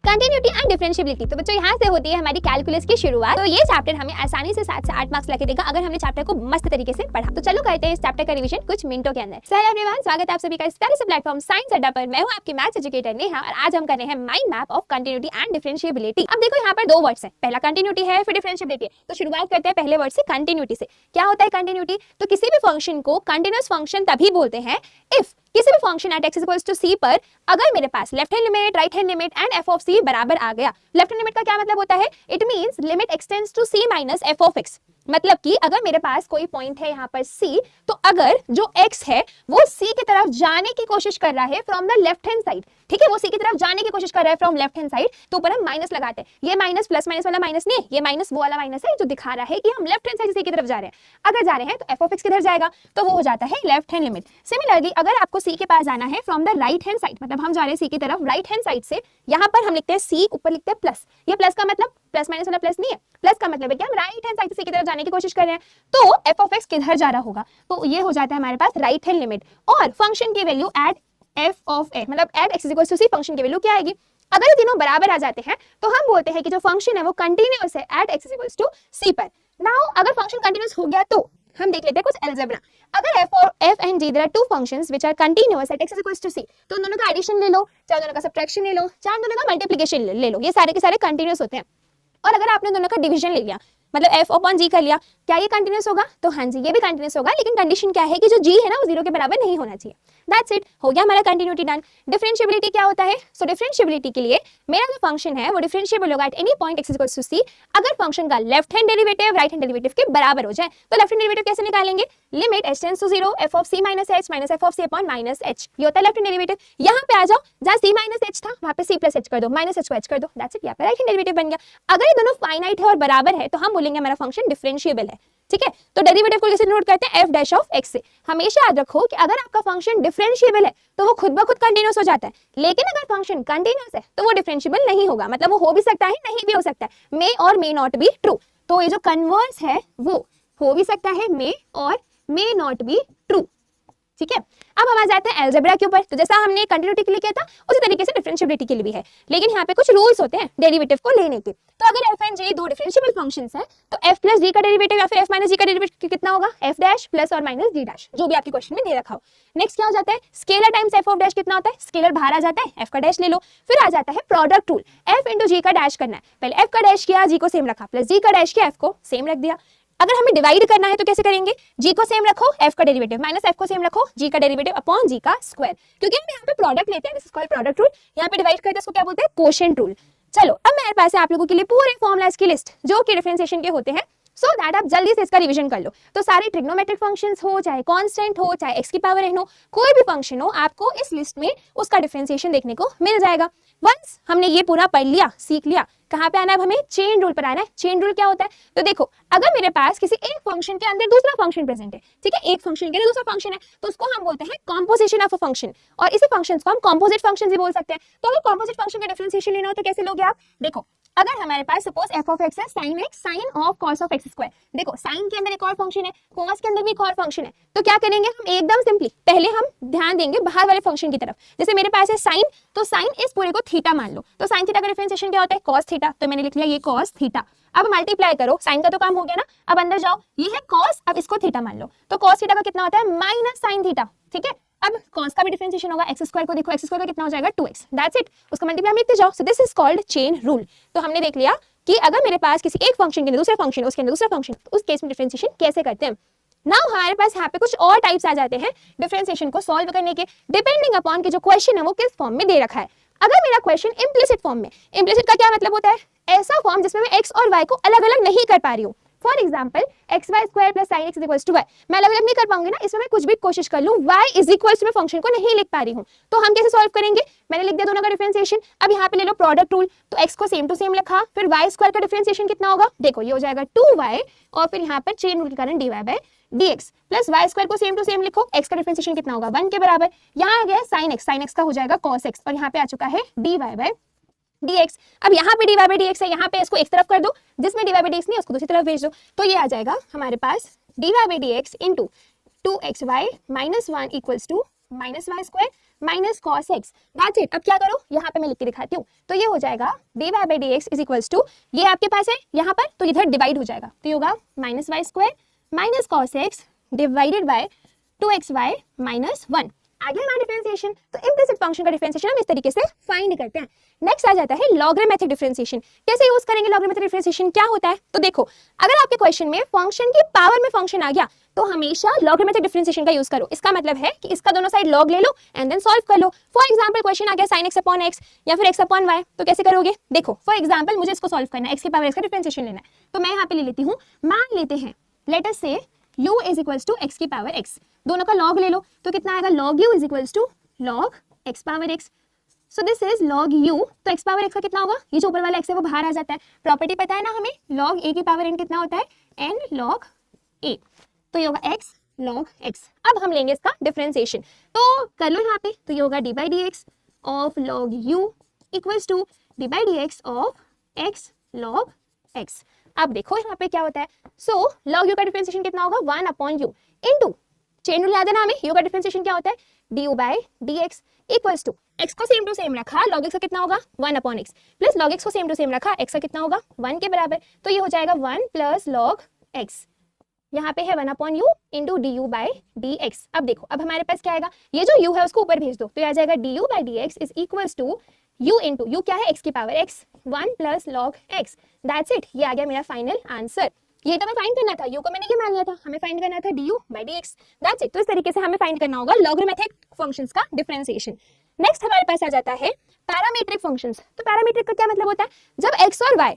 Continuity and differentiability. तो बच्चों यहाँ से होती है हमारी कैलकुलस की शुरुआत। तो ये चैप्टर हमें आसानी से 7 से 8 मार्क्स लाके देगा अगर हमने चैप्टर को मस्त तरीके से पढ़ा। तो चलो करते हैं इस चैप्टर का रिवीजन कुछ मिनटों के अंदर। हेलो एवरीवन, स्वागत है आप सभी का इस प्यारे से प्लेटफॉर्म साइंस अड्डा पर। मैं हूँ आपकी मैथ्स एजुकेटर नेहा और आज हम कर रहे हैं mind map of continuity and differentiability. अब देखो यहाँ पर दो वर्ड्स हैं, पहला कंटिन्यूटी है फिर डिफरेंशियबिलिटी है। तो शुरुआत करते हैं पहले वर्ड से कंटिन्यूटी से। क्या होता है कंटिन्यूटी? तो किसी भी फंक्शन को कंटिन्यूअस फंक्शन तभी बोलते हैं इफ किसी भी function at x equals to c पर अगर मेरे पास left hand limit, right hand limit and f of c बराबर आ गया। लेफ्ट हैंड लिमिट का क्या मतलब होता है? It means limit extends to c minus f of x। मतलब कि अगर मेरे पास कोई पॉइंट है यहाँ पर c, तो अगर जो x है वो c की तरफ जाने की कोशिश कर रहा है from the left hand side, ठीक है, वो c की तरफ जाने की कोशिश कर रहा है फ्रॉम लेफ्ट हैंड साइड, तो ऊपर हम माइनस लगाते हैं। ये माइनस प्लस माइनस वाला माइनस नहीं है, ये माइनस वो वाला माइनस है जो दिखा रहा है कि हम लेफ्ट हैंड साइड से c की तरफ जा रहे हैं। अगर जा रहे हैं तो f ऑफ x किधर जाएगा? तो वो हो जाता है लेफ्ट हैंड लिमिट। सिमिलरली अगर आपको c के पास जाना है from the right hand side, मतलब हम जा रहे हैं c की तरफ राइट हैंड साइड से, यहाँ पर हम लिखते हैं c, ऊपर लिखते हैं प्लस। ये प्लस का मतलब प्लस माइनस वाला प्लस नहीं है, प्लस का मतलब है कि हम राइट हैंड साइड से c की तरफ जाने की कोशिश कर रहे हैं, तो f ऑफ x किधर जा रहा होगा? तो ये हो जाता है हमारे पास राइट हैंड लिमिट। और फंक्शन की value at f of x, मतलब at x equals to c, function की वैल्यू क्या आएगी? अगर ये तीनों बराबर आ जाते हैं तो हम बोलते हैं कि जो फंक्शन है वो कंटीन्यूअस है at x equals to c पर। नाउ अगर फंक्शन कंटीन्यूअस हो गया तो हम देख लेते हैं कुछ अलजेब्रा। अगर f and g, there are two functions which are continuous at x is equals to c, तो उन दोनों का एडिशन ले लो, चाहे दोनों का सब्ट्रैक्शन ले लो, चाहे दोनों का मल्टीप्लिकेशन ले लो, ये सारे के सारे कंटीन्यूअस होते हैं। और अगर आपने दोनों का डिवीजन ले लिया, मतलब f अपॉन g कर लिया, क्या ये कंटीन्यूअस होगा? तो हाँ जी, ये भी कंटीन्यूअस होगा, लेकिन कंडीशन क्या है कि जो g है ना वो 0 के बराबर नहीं होना चाहिए। दैट्स इट, हो गया हमारा कंटिन्यूटी डन। डिफरेंशियबिलिटी क्या होता है? सो डिफरेंशियबिलिटी के लिए मेरा जो फंक्शन है वो डिफरेंशिएबल होगा at any point x equals to c अगर फंक्शन का left hand derivative right hand derivative के बराबर हो जाए। तो लेफ्ट हैंड डेरिवेटिव कैसे निकालेंगे? Limit h tends to 0 f of c minus h minus f of c upon minus h, ये होता है लेफ्ट हैंड डेरिवेटिव। यहाँ पे आ जाओ, जहाँ c माइनस h था वहाँ पे c प्लस h कर दो, माइनस h को h कर दो, दैट्स इट, यहाँ पे राइट हैंड डेरिवेटिव बन गया। अगर ये दोनों फाइनाइट है और बराबर है तो हम बोलेंगे हमारा फंक्शन डिफरेंशिएबल है, ठीक है। तो डेरिवेटिव को कैसे नोट करते हैं? f डैश ऑफ x से। हमेशा याद रखो कि अगर आपका फंक्शन डिफरेंशिएबल है तो वो खुद ब खुद कंटीन्यूअस हो जाता है, लेकिन अगर फंक्शन कंटीन्यूअस है तो वो डिफरेंशिएबल नहीं होगा, मतलब वो हो भी सकता है नहीं भी हो सकता है, मे और मे नॉट बी ट्रू। तो ये जो कन्वर्स है वो हो भी सकता है मे और मे नॉट बी ट्रू, ठीक है। अब हम आ जाते हैं अलजेब्रा के ऊपर। तो जैसा हमने कंटिन्यूटी के लिए किया था उसी तरीके से डिफरेंशियबिलिटी के लिए भी है, लेकिन यहाँ पे कुछ रूल्स होते हैं डेरिवेटिव को लेने के। तो अगर f एंड g दो डिफरेंशिएबल फंक्शंस हैं तो f प्लस g का डेरिवेटिव या फिर f माइनस g का डेरिवेटिव कितना होगा? f डैश प्लस और माइनस g डैश, जो भी आपके क्वेश्चन में दे रखा हो। नेक्स्ट क्या हो जाता है? Scalar times f of dash कितना होता है? स्केलर बाहर आ जाता है, f का डैश ले लो। फिर आ जाता है product rule, f into g का डैश करना है। पहले f का डैश किया, g को सेम रखा, प्लस g का डैश किया, f को सेम रख दिया। अगर हमें डिवाइड करना है तो कैसे करेंगे? g को सेम रखो, f का डेरिवेटिव माइनस f को सेम रखो, g का डेरिवेटिव अपॉन g का स्क्वायर। क्योंकि हम यहाँ पे प्रोडक्ट लेते हैं, this is called product rule. यहाँ पे डिवाइड करते हैं इसको क्या बोलते हैं? Quotient rule. चलो अब मेरे पास है आप लोगों के लिए पूरे फॉर्मूलाज की लिस्ट जो कि डिफरेंशिएशन के होते हैं, सो दैट आप जल्दी से इसका रिवीजन कर लो। तो सारे ट्रिग्नोमेट्रिक फंक्शंस हो, चाहे कांस्टेंट हो, चाहे x की पावर n हो, कोई भी फंक्शन हो, आपको इस लिस्ट में उसका डिफरेंशिएशन देखने को मिल जाएगा। वंस हमने ये पूरा पढ़ लिया, सीख लिया, कहाँ पे आना है? हमें चेन रूल पर आना है। चेन रूल क्या होता है? तो देखो, अगर मेरे पास किसी एक फंक्शन के अंदर दूसरा फंक्शन प्रेजेंट है, ठीक है, एक फंक्शन के अंदर दूसरा फंक्शन है, तो उसको हम बोलते हैं कॉम्पोजिशन ऑफ अ फंक्शन, और इसी फंक्शंस को हम कॉम्पोजिट फंक्शन भी बोल सकते हैं। तो अगर कॉम्पोजिट फंक्शन का डिफरेंशिएशन लेना हो तो कैसे लोगे आप? देखो, अगर हमारे पास सपोज f ऑफ x है sin x sin of cos of x square, देखो sin के अंदर एक और फंक्शन है, cos के अंदर भी एक और फंक्शन है, तो क्या करेंगे हम? एकदम सिंपली पहले हम ध्यान देंगे बाहर वाले फंक्शन की तरफ। जैसे मेरे पास है sin, तो sin इस पूरे को थीटा मान लो, तो sin थीटा का डिफरेंशिएशन क्या होता है? cos थीटा, तो मैंने लिख लिया ये cos थीटा। अब मल्टीप्लाई करो, sin का तो काम हो गया ना, अब अंदर जाओ, ये है cos, अब इसको थीटा मान लो, तो cos थीटा का कितना होता है? माइनस sin थीटा, ठीक है। अब cos का भी डिफरेंशिएशन होगा, x स्क्वायर को देखो, x स्क्वायर का कितना हो जाएगा? 2x, दैट्स इट, उसका मल्टीप्लाई हम लिखते जाओ। सो this is called chain rule. तो हमने देख लिया कि अगर मेरे पास किसी एक फंक्शन के अंदर दूसरा फंक्शन है, उसके अंदर दूसरा फंक्शन, तो उस केस में डिफरेंशिएशन कैसे करते हैं। नाउ हमारे पास यहाँ पे कुछ और टाइप्स आ जाते हैं डिफरेंशिएशन को सॉल्व करने के, डिपेंडिंग अपॉन कि जो क्वेश्चन है वो किस फॉर्म में दे रखा है। अगर मेरा क्वेश्चन इम्प्लिसिट फॉर्म में, इम्प्लिसिट का क्या मतलब होता है? ऐसा फॉर्म जिसमें मैं x और y को अलग अलग नहीं कर पा रही हूँ। For example x y square plus sine x equals to y, मैं अलग अलग नहीं कर पाऊंगी ना, इसमें मैं कुछ भी कोशिश कर लूं, y इज इक्वल्स टू मैं फंक्शन को नहीं लिख पा रही हूँ, तो हम कैसे सॉल्व करेंगे? मैंने लिख दिया दोनों का डिफरेंशिएशन। अब यहाँ पे ले लो प्रोडक्ट रूल, तो x को सेम टू सेम लिखा, फिर y स्क्वायर का डिफरेंशिएशन कितना होगा? देखो ये हो जाएगा 2y, और फिर यहाँ पर चेन रूल के कारण dy by dx plus y square को सेम टू सेम लिखो, x का डिफरेंशिएशन कितना होगा? 1 के बराबर। यहाँ आ गया sin x का हो जाएगा cos x, और यहाँ पे आ चुका है dy बाय dx। अब यहाँ पे dy बाय dx है, यहाँ पे इसको एक तरफ कर दो, जिसमें dy बाय dx नहीं उसको दूसरी तरफ भेज दो, तो ये आ जाएगा हमारे पास dy by dx into 2xy minus 1 equals to minus y square. Minus cos x, that's it. अब क्या करो, यहाँ पे मैं लिख के दिखाती हूँ। तो ये हो जाएगा dy by d x is equals to, ये आपके पास है यहाँ पर, तो इधर डिवाइड हो जाएगा, तो ये होगा minus y square minus cos x divided by 2xy minus 1। आ गया हमारा डिफरेंशिएशन। तो इम्प्लिसिट फंक्शन का डिफरेंशिएशन हम इस तरीके से फाइंड करते हैं। नेक्स्ट आ जाता है लॉगरिथमिक डिफरेंशिएशन। कैसे यूज करेंगे लॉगरिथमिक डिफरेंशिएशन, क्या होता है? तो देखो, अगर आपके क्वेश्चन में फंक्शन की पावर में फंक्शन आ गया तो हमेशा लॉगरिथमिक डिफरेंशिएशन का यूज करो। इसका मतलब है कि इसका दोनों साइड लॉग ले लो एंड देन सॉल्व कर लो। फॉर एग्जांपल क्वेश्चन आ गया sin x अपॉन x या फिर x अपॉन y, तो कैसे करोगे? देखो फॉर एग्जांपल मुझे इसको सॉल्व करना है, x की पावर x का डिफरेंशिएशन लेना है, तो मैं यहाँ पे ले लेती हूँ, मान लेते हैं late us say u is equals to x की पावर x, दोनों का लॉग ले लो, तो कितना आएगा? log u is equals to log x power x। So this is log u, तो x पावर x का कितना होगा? ये जो ऊपर वाला x है वो बाहर आ जाता है। प्रॉपर्टी पता है ना हमें, log a की पावर n कितना होता है? n log a, तो ये होगा x log x। अब हम लेंगे इसका डिफरेंशिएशन, तो कर लो यहाँ पे, तो ये होगा d by d x of log u equals to d by d x of x log x। अब देखो यहाँ पे क्या होता है, सो log u का डिफरेंशिएशन कितना होगा? 1 upon u into, chain rule याद है ना हमें, u का डिफरेंशिएशन क्या होता है? du by d x equals to, x को सेम टू सेम रखा, log x का कितना होगा? 1 upon x, plus log x को सेम टू सेम रखा, x का कितना होगा? 1 के बराबर, तो ये हो जाएगा 1 प्लस log x, यहाँ पे है 1 upon you into D u by d x. अब देखो, अब हमारे पास क्या आएगा, ये जो u है उसको ऊपर भेज दो, तो ये आ जाएगा d u by d x is equals to u into, u क्या है? x की power x, 1 plus log x, that's it. ये आ गया मेरा फाइनल आंसर। ये तो हमें फाइंड करना था, u को मैंने क्या मान लिया था, हमें फाइंड करना था du by dx, that's it. तो इस तरीके से हमें फाइंड करना होगा लॉगरिथमिक फंक्शंस का डिफरेंशिएशन। नेक्स्ट हमारे पास आ जाता है पैरामीट्रिक फंक्शंस। तो पैरामीट्रिक का क्या मतलब होता है? जब x और y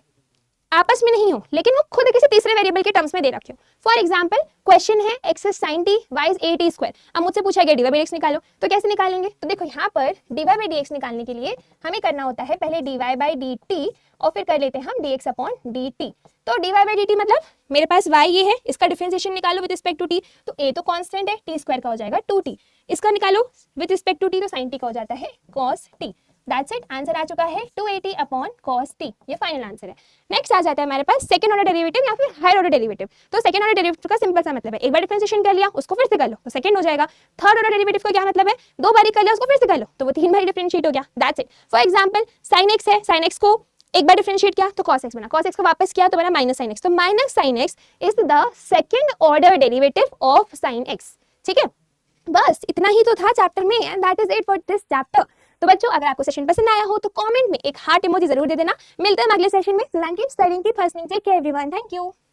आपस में नहीं हो लेकिन वो खुद किसी तीसरे वेरिएबल के टर्म्स में दे रखे हो। फॉर एग्जांपल क्वेश्चन है x is sin t, y is 8t square. अब मुझसे पूछा गया dy बाई dx निकालो, तो कैसे निकालेंगे? तो देखो यहाँ पर dy बाई dx निकालने के लिए हमें करना होता है पहले dy बाई dt और फिर कर लेते हैं हम dx अपॉन dt। तो dy बाई dt मतलब मेरे पास y ये है, इसका डिफरेंशिएशन निकालो विद रिस्पेक्ट टू t, तो a तो कांस्टेंट है, t स्क्वायर का हो जाएगा 2t, इसका निकालो विद रिस्पेक्ट टू t, तो sin t का हो जाता है cos t। That's it, answer आ चुका है 280 अपॉन cos t, ये फाइनल आंसर है। नेक्स्ट आ जाता है हमारे पास सेकंड ऑर्डर डेरिवेटिव या फिर हायर ऑर्डर डेरिवेटिव। तो सेकंड ऑर्डर डेरिवेटिव का सिंपल सा मतलब है, एक बार डिफरेंशिएशन कर लिया उसको फिर से कर लो तो सेकंड हो जाएगा। थर्ड ऑर्डर डेरिवेटिव का क्या मतलब है? दो बारी कर लिया उसको फिर से कर लो तो वो तीन बारी डिफरेंशिएट हो गया, that's it. For example sin x है, sin x को एक बार डिफरेंशिएट किया तो cos x बना, cos x को वापस किया तो बना माइनस sin x, तो minus sin x is the second order derivative of sin x। ठीक है, बस इतना ही तो था चैप्टर में and that is it for this chapter. तो बच्चों अगर आपको सेशन पसंद आया हो तो कमेंट में एक हार्ट इमोजी जरूर दे देना। मिलते हैं अगले सेशन में। कीप स्टडीिंग, कीप हंसनिंग, take care everyone, thank you.